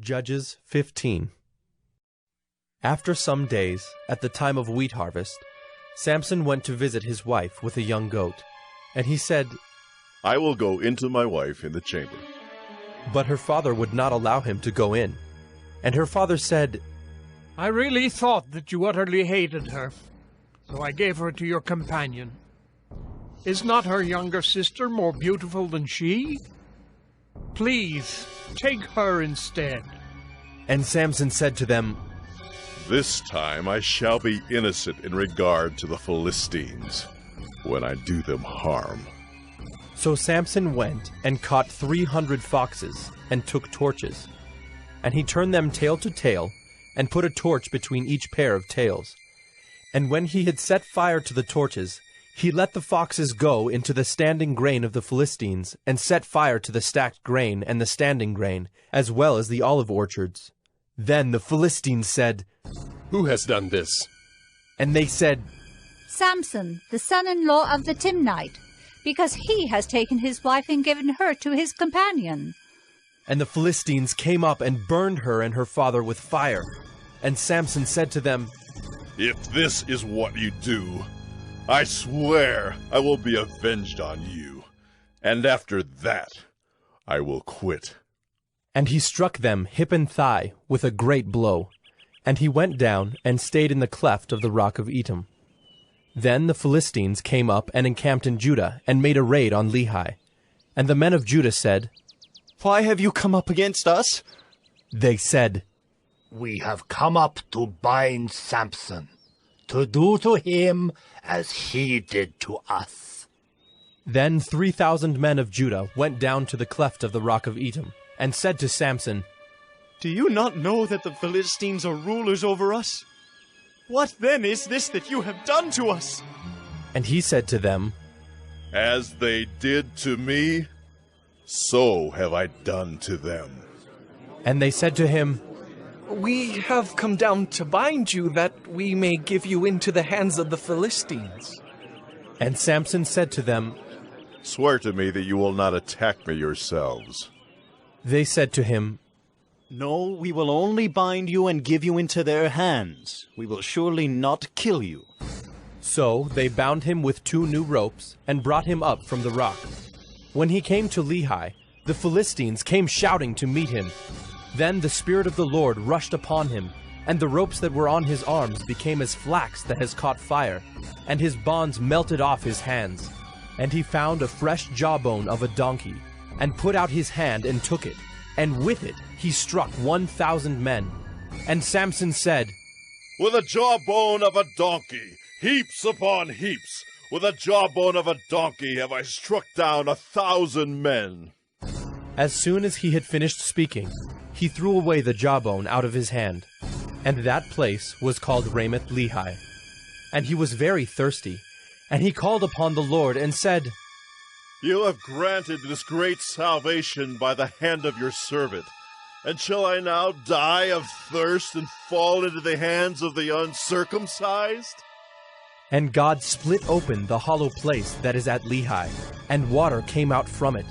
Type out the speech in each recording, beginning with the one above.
Judges 15. After some days, at the time of wheat harvest, Samson went to visit his wife with a young goat. And he said, I will go into my wife in the chamber. But her father would not allow him to go in. And her father said, I really thought that you utterly hated her, so I gave her to your companion. Is not her younger sister more beautiful than she? Please, take her instead. And Samson said to them, This time I shall be innocent in regard to the Philistines, when I do them harm. So Samson went and caught 300 foxes, and took torches. And he turned them tail to tail, and put a torch between each pair of tails. And when he had set fire to the torches, he let the foxes go into the standing grain of the Philistines, and set fire to the stacked grain and the standing grain, as well as the olive orchards. Then the Philistines said, Who has done this? And they said, Samson, the son-in-law of the Timnite, because he has taken his wife and given her to his companion. And the Philistines came up and burned her and her father with fire. And Samson said to them, If this is what you do, I swear I will be avenged on you, and after that I will quit. And he struck them hip and thigh with a great blow. And he went down and stayed in the cleft of the rock of Etam. Then the Philistines came up and encamped in Judah, and made a raid on Lehi. And the men of Judah said, Why have you come up against us? They said, We have come up to bind Samson, to do to him as he did to us. Then 3,000 men of Judah went down to the cleft of the rock of Etam, and said to Samson, Do you not know that the Philistines are rulers over us? What then is this that you have done to us? And he said to them, As they did to me, so have I done to them. And they said to him, We have come down to bind you, that we may give you into the hands of the Philistines. And Samson said to them, Swear to me that you will not attack me yourselves. They said to him, No, we will only bind you and give you into their hands. We will surely not kill you. So they bound him with 2 new ropes, and brought him up from the rock. When he came to Lehi, the Philistines came shouting to meet him. Then the Spirit of the Lord rushed upon him, and the ropes that were on his arms became as flax that has caught fire, and his bonds melted off his hands. And he found a fresh jawbone of a donkey, and put out his hand and took it, and with it he struck 1,000 men. And Samson said, With a jawbone of a donkey, heaps upon heaps, with a jawbone of a donkey have I struck down 1,000 men. As soon as he had finished speaking, he threw away the jawbone out of his hand. And that place was called Ramoth Lehi. And he was very thirsty, and he called upon the Lord and said, You have granted this great salvation by the hand of your servant. And shall I now die of thirst and fall into the hands of the uncircumcised? And God split open the hollow place that is at Lehi, and water came out from it.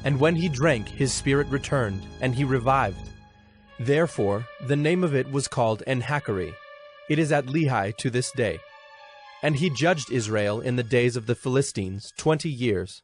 And when he drank, his spirit returned, and he revived. Therefore the name of it was called En-Hakkore. It is at Lehi to this day. And he judged Israel in the days of the Philistines 20 years.